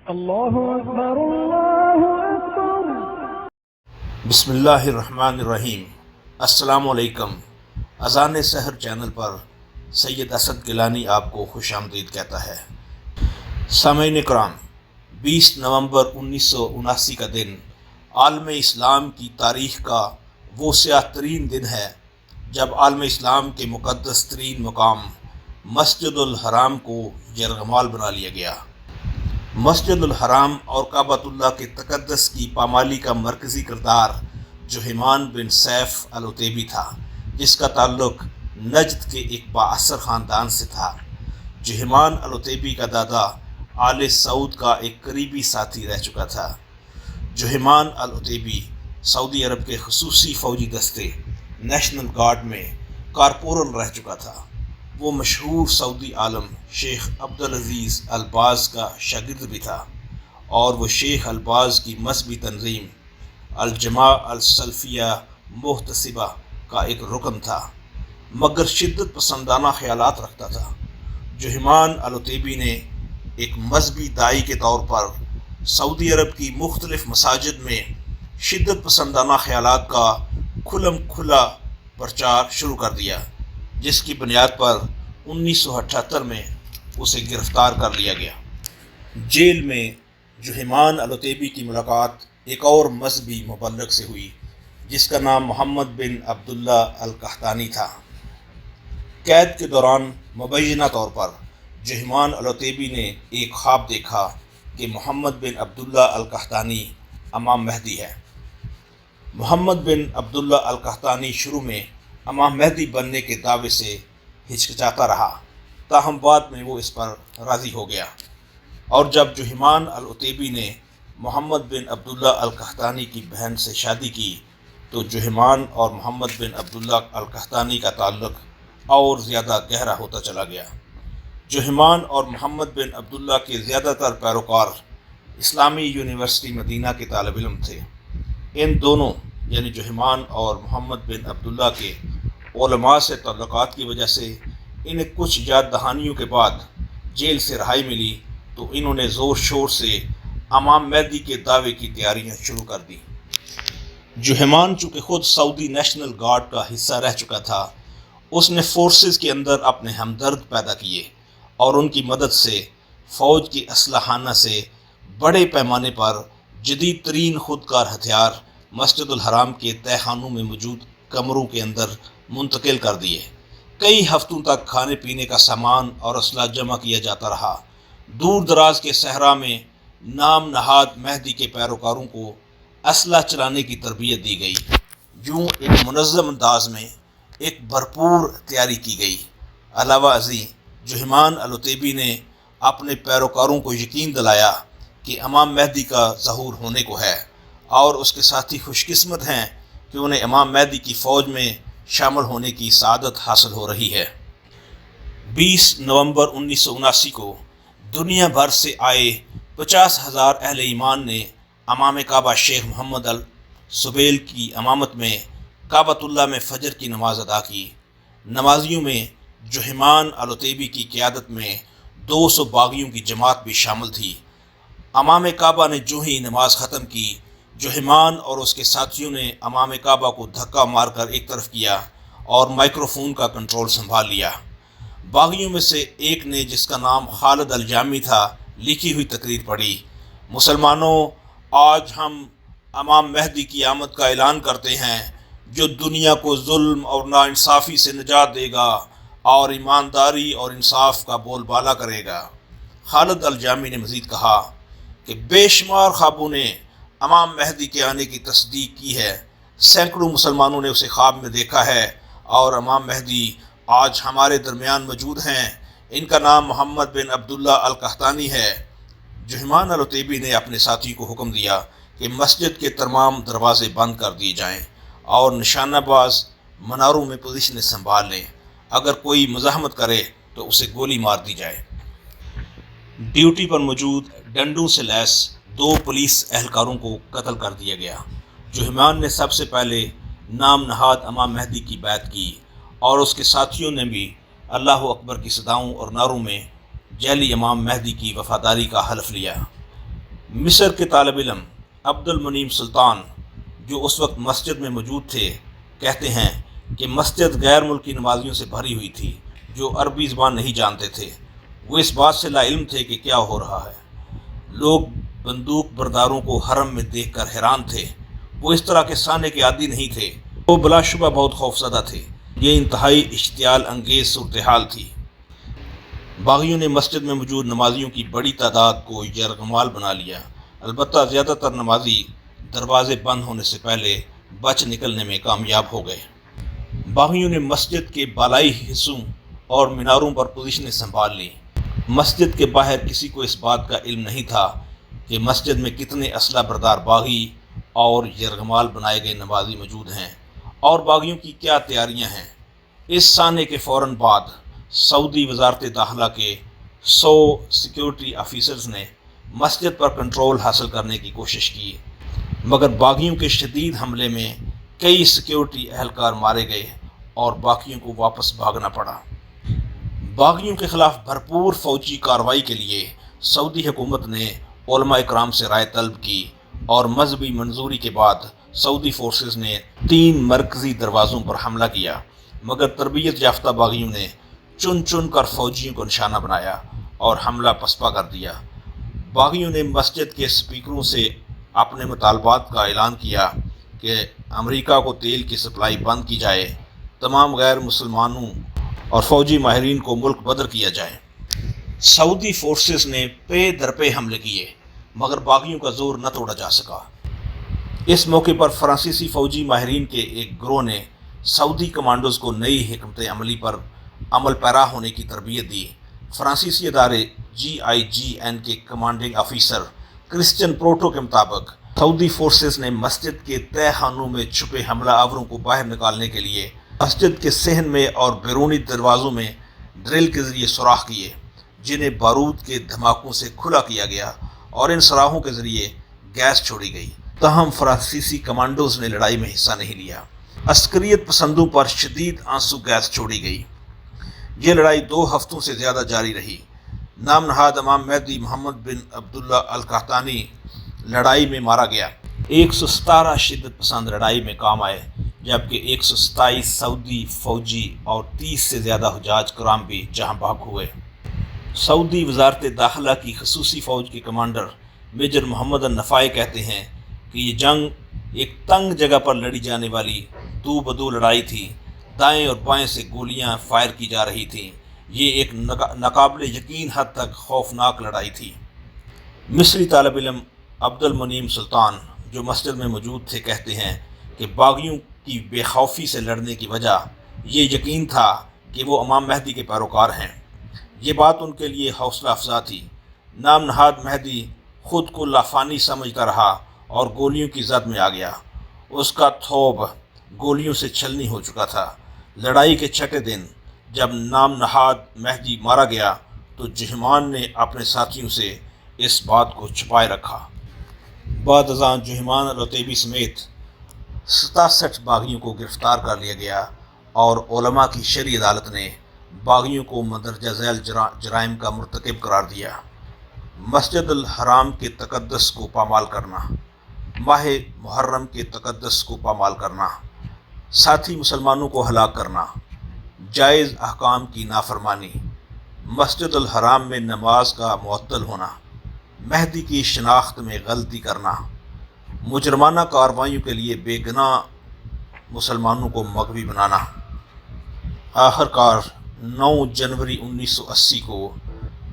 اللہ اکبر اللہ اکبر۔ بسم اللہ الرحمن الرحیم۔ السلام علیکم۔ اذان سحر چینل پر سید اسد گیلانی آپ کو خوش آمدید کہتا ہے۔ سامعین کرام، 20 نومبر 1979 کا دن عالم اسلام کی تاریخ کا وہ سیاہ ترین دن ہے جب عالم اسلام کے مقدس ترین مقام مسجد الحرام کو یرغمال بنا لیا گیا۔ مسجد الحرام اور کعبۃ اللہ کے تقدس کی پامالی کا مرکزی کردار جہیمان بن سیف العتیبی تھا، جس کا تعلق نجد کے ایک بااثر خاندان سے تھا۔ جہیمان العتیبی کا دادا آل سعود کا ایک قریبی ساتھی رہ چکا تھا۔ جہیمان العتیبی سعودی عرب کے خصوصی فوجی دستے نیشنل گارڈ میں کارپورل رہ چکا تھا۔ وہ مشہور سعودی عالم شیخ عبدالعزیز الباز کا شاگرد بھی تھا، اور وہ شیخ الباز کی مذہبی تنظیم الجماع السلفیہ محتسبہ کا ایک رکن تھا، مگر شدت پسندانہ خیالات رکھتا تھا۔ جہیمان العتیبی نے ایک مذہبی داعی کے طور پر سعودی عرب کی مختلف مساجد میں شدت پسندانہ خیالات کا کھلم کھلا پرچار شروع کر دیا، جس کی بنیاد پر 1978 میں اسے گرفتار کر لیا گیا۔ جیل میں جہیمان العتیبی کی ملاقات ایک اور مذہبی مبلغ سے ہوئی، جس کا نام محمد بن عبداللہ القحطانی تھا۔ قید کے دوران مبینہ طور پر جہیمان العتیبی نے ایک خواب دیکھا کہ محمد بن عبداللہ القحطانی امام مہدی ہے۔ محمد بن عبداللہ القحطانی شروع میں امام مہدی بننے کے دعوے سے ہچکچاتا رہا، تاہم بعد میں وہ اس پر راضی ہو گیا، اور جب جہیمان العتیبی نے محمد بن عبداللہ القحطانی کی بہن سے شادی کی تو جہیمان اور محمد بن عبداللہ القحطانی کا تعلق اور زیادہ گہرا ہوتا چلا گیا۔ جہیمان اور محمد بن عبداللہ کے زیادہ تر پیروکار اسلامی یونیورسٹی مدینہ کے طالب علم تھے۔ ان دونوں یعنی جہیمان اور محمد بن عبداللہ کے علماء سے تعلقات کی وجہ سے انہیں کچھ یاد دہانیوں کے بعد جیل سے رہائی ملی تو انہوں نے زور شور سے امام مہدی کے دعوے کی تیاریاں شروع کر دیں۔ جہیمان چونکہ خود سعودی نیشنل گارڈ کا حصہ رہ چکا تھا، اس نے فورسز کے اندر اپنے ہمدرد پیدا کیے اور ان کی مدد سے فوج کی اسلحانہ سے بڑے پیمانے پر جدید ترین خودکار ہتھیار مسجد الحرام کے تہہ خانوں میں موجود کمروں کے اندر منتقل کر دیے۔ کئی ہفتوں تک کھانے پینے کا سامان اور اسلحہ جمع کیا جاتا رہا۔ دور دراز کے صحرا میں نام نہاد مہدی کے پیروکاروں کو اسلحہ چلانے کی تربیت دی گئی۔ یوں ایک منظم انداز میں ایک بھرپور تیاری کی گئی۔ علاوہ ازیں جہیمان العتیبی نے اپنے پیروکاروں کو یقین دلایا کہ امام مہدی کا ظہور ہونے کو ہے، اور اس کے ساتھی خوش قسمت ہیں کہ انہیں امام مہدی کی فوج میں شامل ہونے کی سعادت حاصل ہو رہی ہے۔ 20 نومبر 1979 کو دنیا بھر سے آئے 50,000 اہل ایمان نے امام کعبہ شیخ محمد السبیل کی امامت میں کعبۃ اللہ میں فجر کی نماز ادا کی۔ نمازیوں میں جہیمان العتیبی کی قیادت میں 200 باغیوں کی جماعت بھی شامل تھی۔ امام کعبہ نے جو ہی نماز ختم کی، جہیمان اور اس کے ساتھیوں نے امام کعبہ کو دھکا مار کر ایک طرف کیا اور مائکروفون کا کنٹرول سنبھال لیا۔ باغیوں میں سے ایک نے، جس کا نام خالد الجامی تھا، لکھی ہوئی تقریر پڑھی: مسلمانوں، آج ہم امام مہدی کی آمد کا اعلان کرتے ہیں، جو دنیا کو ظلم اور ناانصافی سے نجات دے گا اور ایمانداری اور انصاف کا بول بالا کرے گا۔ خالد الجامی نے مزید کہا کہ بے شمار خوابوں نے امام مہدی کے آنے کی تصدیق کی ہے۔ سینکڑوں مسلمانوں نے اسے خواب میں دیکھا ہے، اور امام مہدی آج ہمارے درمیان موجود ہیں۔ ان کا نام محمد بن عبداللہ القحطانی ہے۔ جہیمان العتیبی نے اپنے ساتھی کو حکم دیا کہ مسجد کے تمام دروازے بند کر دیے جائیں اور نشانہ باز مناروں میں پوزیشنیں سنبھال لیں۔ اگر کوئی مزاحمت کرے تو اسے گولی مار دی جائے۔ ڈیوٹی پر موجود ڈنڈوں سے لیس 2 پولیس اہلکاروں کو قتل کر دیا گیا۔ جہیمان نے سب سے پہلے نام نہاد امام مہدی کی بیعت کی، اور اس کے ساتھیوں نے بھی اللہ اکبر کی صداؤں اور نعروں میں جعلی امام مہدی کی وفاداری کا حلف لیا۔ مصر کے طالب علم عبد المنیم سلطان جو اس وقت مسجد میں موجود تھے کہتے ہیں کہ مسجد غیر ملکی نمازیوں سے بھری ہوئی تھی جو عربی زبان نہیں جانتے تھے۔ وہ اس بات سے لا علم تھے کہ کیا ہو رہا ہے۔ لوگ بندوق برداروں کو حرم میں دیکھ کر حیران تھے۔ وہ اس طرح کے سانے کے عادی نہیں تھے۔ وہ بلا شبہ بہت خوفزدہ تھے۔ یہ انتہائی اشتعال انگیز صورتحال تھی۔ باغیوں نے مسجد میں موجود نمازیوں کی بڑی تعداد کو یرغمال بنا لیا۔ البتہ زیادہ تر نمازی دروازے بند ہونے سے پہلے بچ نکلنے میں کامیاب ہو گئے۔ باغیوں نے مسجد کے بالائی حصوں اور میناروں پر پوزیشنیں سنبھال لیں۔ مسجد کے باہر کسی کو اس بات کا علم نہیں تھا کہ مسجد میں کتنے اسلحہ بردار باغی اور یرغمال بنائے گئے نمازی موجود ہیں اور باغیوں کی کیا تیاریاں ہیں۔ اس سانے کے فوراً بعد سعودی وزارت داخلہ کے 100 سیکیورٹی آفیسرز نے مسجد پر کنٹرول حاصل کرنے کی کوشش کی، مگر باغیوں کے شدید حملے میں کئی سیکیورٹی اہلکار مارے گئے اور باقیوں کو واپس بھاگنا پڑا۔ باغیوں کے خلاف بھرپور فوجی کارروائی کے لیے سعودی حکومت نے علماء اکرام سے رائے طلب کی اور مذہبی منظوری کے بعد سعودی فورسز نے 3 مرکزی دروازوں پر حملہ کیا، مگر تربیت یافتہ باغیوں نے چن چن کر فوجیوں کو نشانہ بنایا اور حملہ پسپا کر دیا۔ باغیوں نے مسجد کے سپیکروں سے اپنے مطالبات کا اعلان کیا کہ امریکہ کو تیل کی سپلائی بند کی جائے، تمام غیر مسلمانوں اور فوجی ماہرین کو ملک بدر کیا جائے۔ سعودی فورسز نے پے در پے حملے کیے، مگر باغیوں کا زور نہ توڑا جا سکا۔ اس موقع پر فرانسیسی فوجی ماہرین کے ایک گروہ نے سعودی کمانڈوز کو نئی حکمت عملی پر عمل پیرا ہونے کی تربیت دی۔ فرانسیسی ادارے GIGN کے کمانڈنگ آفیسر کرسچن پروٹو کے مطابق سعودی فورسز نے مسجد کے تہہ خانوں میں چھپے حملہ آوروں کو باہر نکالنے کے لیے مسجد کے صحن میں اور بیرونی دروازوں میں ڈرل کے ذریعے سوراخ کیے، جنہیں بارود کے دھماکوں سے کھلا کیا گیا اور ان سوراخوں کے ذریعے گیس چھوڑی گئی۔ تاہم فرانسیسی کمانڈوز نے لڑائی میں حصہ نہیں لیا۔ عسکریت پسندوں پر شدید آنسو گیس چھوڑی گئی۔ یہ لڑائی 2 ہفتوں سے زیادہ جاری رہی۔ نام نہاد امام مہدی محمد بن عبداللہ القحطانی لڑائی میں مارا گیا۔ 117 شدت پسند لڑائی میں کام آئے، جبکہ 127 سعودی فوجی اور 30 سے زیادہ حجاج کرام بھی جہاں بحق ہوئے۔ سعودی وزارت داخلہ کی خصوصی فوج کے کمانڈر میجر محمد النفائی کہتے ہیں کہ یہ جنگ ایک تنگ جگہ پر لڑی جانے والی 2 بدو لڑائی تھی۔ دائیں اور بائیں سے گولیاں فائر کی جا رہی تھیں۔ یہ ایک ناقابل یقین حد تک خوفناک لڑائی تھی۔ مصری طالب علم عبد المنیم سلطان جو مسجد میں موجود تھے کہتے ہیں کہ باغیوں کی بے خوفی سے لڑنے کی وجہ یہ یقین تھا کہ وہ امام مہدی کے پیروکار ہیں۔ یہ بات ان کے لیے حوصلہ افزا تھی۔ نام نہاد مہدی خود کو لافانی سمجھتا رہا اور گولیوں کی زد میں آ گیا۔ اس کا تھوب گولیوں سے چھلنی ہو چکا تھا۔ لڑائی کے 6 دن جب نام نہاد مہدی مارا گیا تو جہمان نے اپنے ساتھیوں سے اس بات کو چھپائے رکھا۔ بعد ازاں جہمان العتیبی سمیت 67 باغیوں کو گرفتار کر لیا گیا اور علماء کی شرعی عدالت نے باغیوں کو مندرجہ ذیل جرائم کا مرتکب قرار دیا۔ مسجد الحرام کے تقدس کو پامال کرنا، ماہ محرم کے تقدس کو پامال کرنا، ساتھی مسلمانوں کو ہلاک کرنا، جائز احکام کی نافرمانی، مسجد الحرام میں نماز کا معطل ہونا، مہدی کی شناخت میں غلطی کرنا، مجرمانہ کارروائیوں کے لیے بے گناہ مسلمانوں کو مغوی بنانا۔ آخر کار 9 جنوری 1980 کو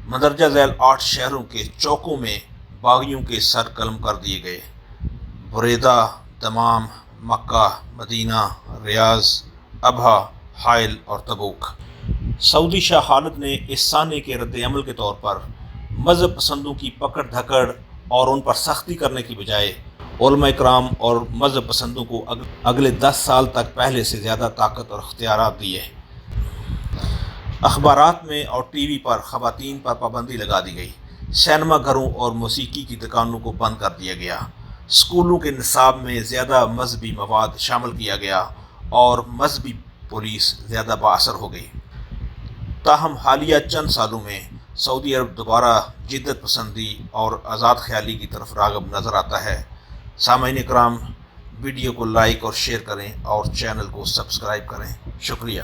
مندرجہ ذیل 8 شہروں کے چوکوں میں باغیوں کے سر قلم کر دیے گئے: بریدہ، دمام، مکہ، مدینہ، ریاض، ابہا، حائل اور تبوک۔ سعودی شاہ خالد نے اس سانے کے رد عمل کے طور پر مذہب پسندوں کی پکڑ دھکڑ اور ان پر سختی کرنے کی بجائے علماء اکرام اور مذہب پسندوں کو اگلے 10 سال تک پہلے سے زیادہ طاقت اور اختیارات دیے۔ اخبارات میں اور ٹی وی پر خواتین پر پابندی لگا دی گئی۔ سینما گھروں اور موسیقی کی دکانوں کو بند کر دیا گیا۔ اسکولوں کے نصاب میں زیادہ مذہبی مواد شامل کیا گیا اور مذہبی پولیس زیادہ بااثر ہو گئی۔ تاہم حالیہ چند سالوں میں سعودی عرب دوبارہ جدت پسندی اور آزاد خیالی کی طرف راغب نظر آتا ہے۔ سامعین اکرام، ویڈیو کو لائک اور شیئر کریں اور چینل کو سبسکرائب کریں۔ شکریہ۔